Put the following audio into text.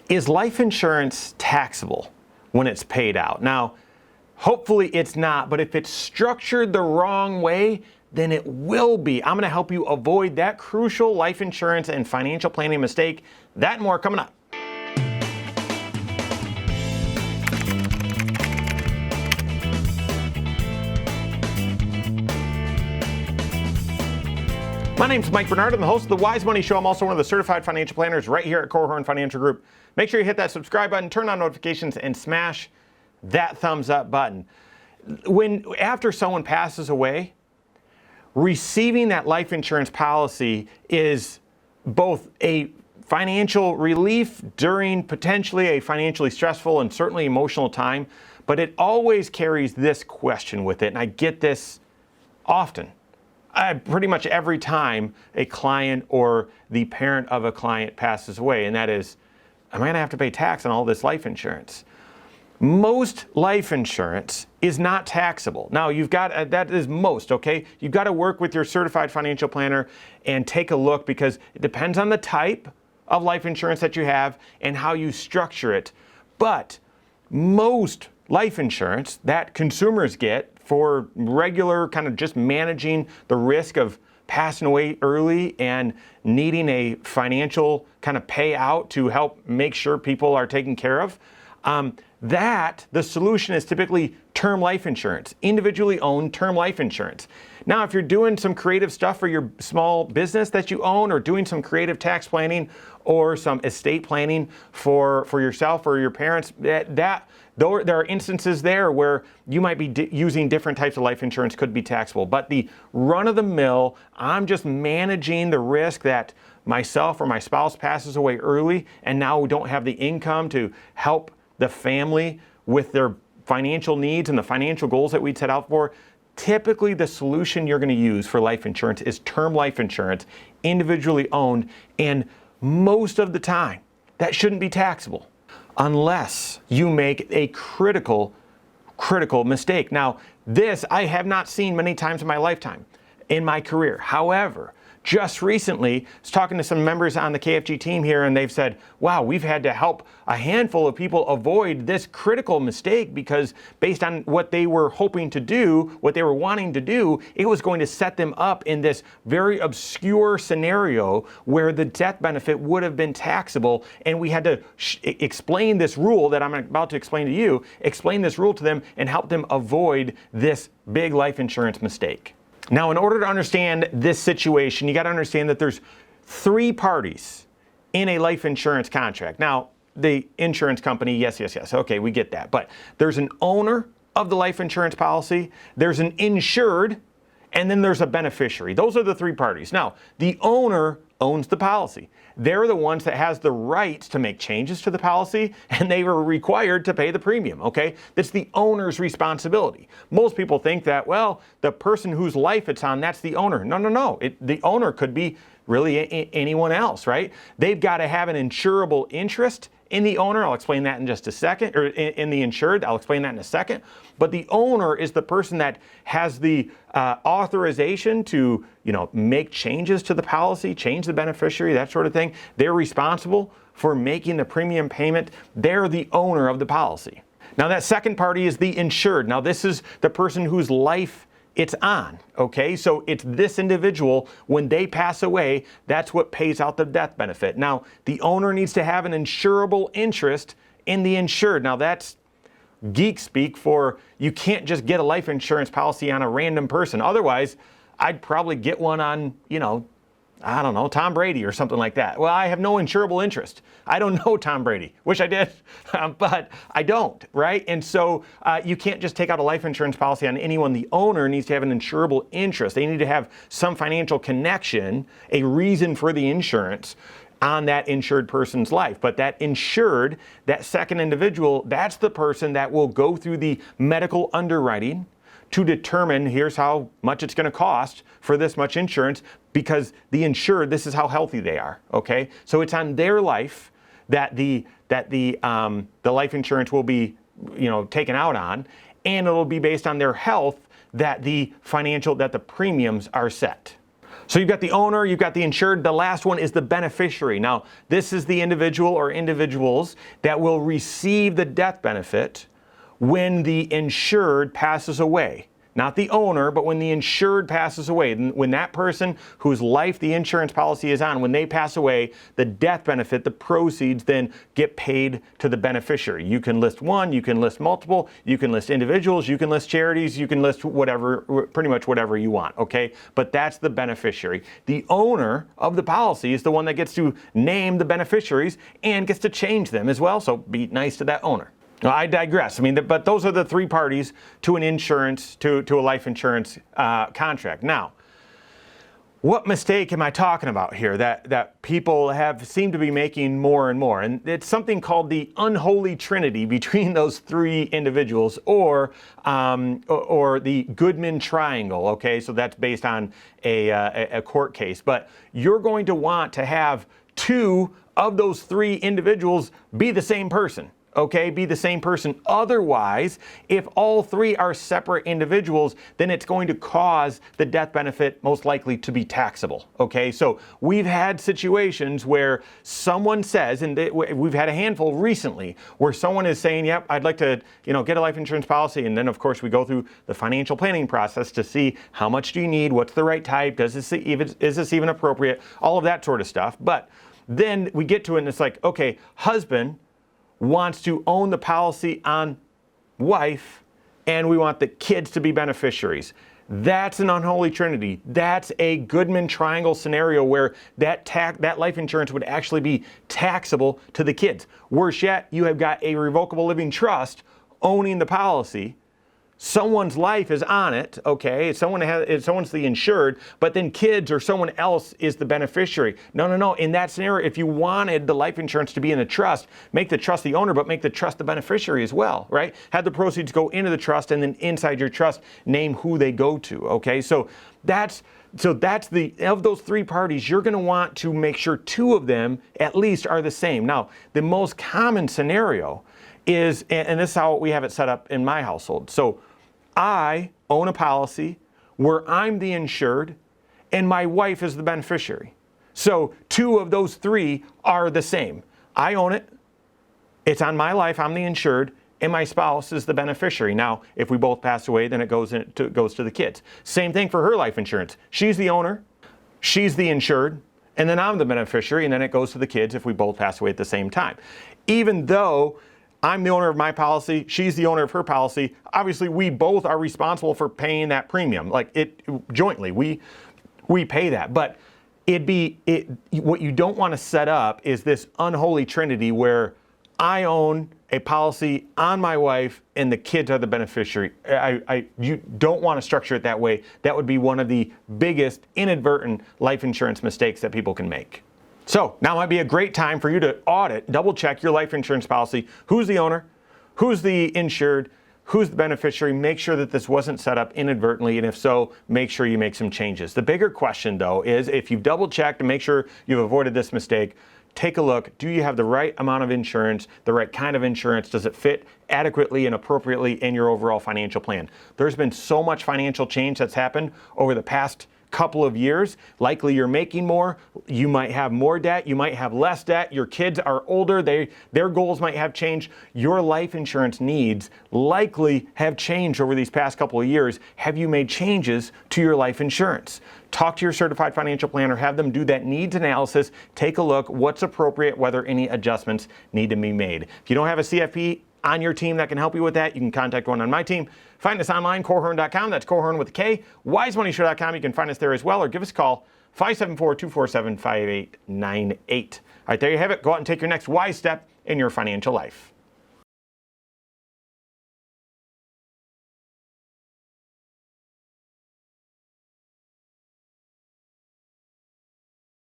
Is life insurance taxable when it's paid out? Now, hopefully it's not, but if it's structured the wrong way, then it will be. I'm going to help you avoid that crucial life insurance and financial planning mistake. That and more coming up. My name's Mike Bernard. I'm the host of the Wise Money Show. I'm also one of the certified financial planners right here at Korhorn Financial Group. Make sure you hit that subscribe button, turn on notifications, and smash that thumbs up button. After someone passes away, receiving that life insurance policy is both a financial relief during potentially a financially stressful and certainly emotional time, but it always carries this question with it, and I get this often. Pretty much every time a client or the parent of a client passes away, and that is, am I going to have to pay tax on all this life insurance? Most life insurance is not taxable. Now, you've got, that is most, okay? You've got to work with your certified financial planner and take a look, because it depends on the type of life insurance that you have and how you structure it. But most life insurance that consumers get for regular kind of just managing the risk of passing away early and needing a financial kind of payout to help make sure people are taken care of, that the solution is typically term life insurance, individually owned term life insurance. Now, if you're doing some creative stuff for your small business that you own, or doing some creative tax planning or some estate planning for yourself or your parents, there are instances there where you might be using different types of life insurance, could be taxable. But the run-of-the-mill, I'm just managing the risk that myself or my spouse passes away early and now we don't have the income to help the family with their financial needs and the financial goals that we'd set out for. Typically, the solution you're going to use for life insurance is term life insurance, individually owned, and most of the time, that shouldn't be taxable unless you make a critical mistake. Now, this I have not seen many times in my lifetime, in my career. However, just recently, I was talking to some members on the KFG team here, and they've said, wow, we've had to help a handful of people avoid this critical mistake, because based on what they were hoping to do, what they were wanting to do, it was going to set them up in this very obscure scenario where the death benefit would have been taxable. And we had to explain this rule that I'm about to explain to you, explain this rule to them and help them avoid this big life insurance mistake. Now, in order to understand this situation, you got to understand that there's three parties in a life insurance contract. Now, the insurance company, yes. Okay, we get that. But there's an owner of the life insurance policy, there's an insured, and then there's a beneficiary. Those are the three parties. Now, the owner owns the policy. They're the ones that has the rights to make changes to the policy, and they were required to pay the premium, okay? That's the owner's responsibility. Most people think that, well, the person whose life it's on, that's the owner. No. The owner could be really anyone else, right? They've got to have an insurable interest in the owner. I'll explain that in just a second, or in the insured. I'll explain that in a second. But the owner is the person that has the authorization to, make changes to the policy, change the beneficiary, that sort of thing. They're responsible for making the premium payment. They're the owner of the policy. Now, that second party is the insured. Now, this is the person whose life it's on, okay? So it's this individual, when they pass away, that's what pays out the death benefit. Now, the owner needs to have an insurable interest in the insured. Now, that's geek speak for, you can't just get a life insurance policy on a random person. Otherwise, I'd probably get one on, I don't know, Tom Brady or something like that. Well, I have no insurable interest. I don't know Tom Brady. Wish I did, but I don't, right? And so you can't just take out a life insurance policy on anyone. The owner needs to have an insurable interest. They need to have some financial connection, a reason for the insurance on that insured person's life. But that insured, that second individual, that's the person that will go through the medical underwriting to determine, here's how much it's going to cost for this much insurance, because the insured, this is how healthy they are, okay? So it's on their life that the life insurance will be, taken out on, and it'll be based on their health that the premiums are set. So you've got the owner, you've got the insured. The last one is the beneficiary. Now, this is the individual or individuals that will receive the death benefit when the insured passes away. Not the owner, but when the insured passes away. When that person whose life the insurance policy is on, when they pass away, the death benefit, the proceeds then get paid to the beneficiary. You can list one, you can list multiple, you can list individuals, you can list charities, you can list whatever, pretty much whatever you want, okay? But that's the beneficiary. The owner of the policy is the one that gets to name the beneficiaries and gets to change them as well, so be nice to that owner. I digress. I mean, but those are the three parties to an insurance, to a life insurance contract. Now, what mistake am I talking about here that people seem to be making more and more? And it's something called the Unholy Trinity between those three individuals, or the Goodman Triangle. Okay, so that's based on a court case. But you're going to want to have two of those three individuals be the same person. Okay, be the same person. Otherwise, if all three are separate individuals, then it's going to cause the death benefit most likely to be taxable. Okay, so we've had situations where someone says, and we've had a handful recently, where someone is saying, yep, I'd like to, get a life insurance policy. And then of course we go through the financial planning process to see how much do you need, what's the right type, is this even appropriate, all of that sort of stuff. But then we get to it and it's like, okay, husband wants to own the policy on wife, and we want the kids to be beneficiaries. That's an unholy trinity. That's a Goodman Triangle scenario where that life insurance would actually be taxable to the kids. Worse yet, you have got a revocable living trust owning the policy. Someone's life is on it, okay? Someone's the insured, but then kids or someone else is the beneficiary. No. In that scenario, if you wanted the life insurance to be in a trust, make the trust the owner, but make the trust the beneficiary as well, right? Have the proceeds go into the trust, and then inside your trust, name who they go to, okay? So that's of those three parties, you're gonna want to make sure two of them at least are the same. Now, the most common scenario is, and this is how we have it set up in my household. So I own a policy where I'm the insured and my wife is the beneficiary. So two of those three are the same. I own it, it's on my life, I'm the insured, and my spouse is the beneficiary. Now, if we both pass away, then it goes to the kids. Same thing for her life insurance. She's the owner, she's the insured, and then I'm the beneficiary, and then it goes to the kids if we both pass away at the same time. Even though I'm the owner of my policy, she's the owner of her policy, obviously we both are responsible for paying that premium. Jointly, we pay that. But what you don't want to set up is this unholy trinity where I own a policy on my wife and the kids are the beneficiary. You don't want to structure it that way. That would be one of the biggest inadvertent life insurance mistakes that people can make. So now might be a great time for you to audit, double check your life insurance policy. Who's the owner? Who's the insured? Who's the beneficiary? Make sure that this wasn't set up inadvertently, and if so, make sure you make some changes. The bigger question though is, if you've double checked and make sure you've avoided this mistake, take a look. Do you have the right amount of insurance, the right kind of insurance? Does it fit adequately and appropriately in your overall financial plan? There's been so much financial change that's happened over the past couple of years. Likely you're making more, you might have more debt, you might have less debt, your kids are older, their goals might have changed. Your life insurance needs likely have changed over these past couple of years. Have you made changes to your life insurance? Talk to your certified financial planner, have them do that needs analysis, take a look what's appropriate, whether any adjustments need to be made. If you don't have a CFP on your team that can help you with that, you can contact one on my team. Find us online, Korhorn.com. That's Korhorn with a K. WiseMoneyShow.com. You can find us there as well, or give us a call, 574-247-5898. All right, there you have it. Go out and take your next wise step in your financial life.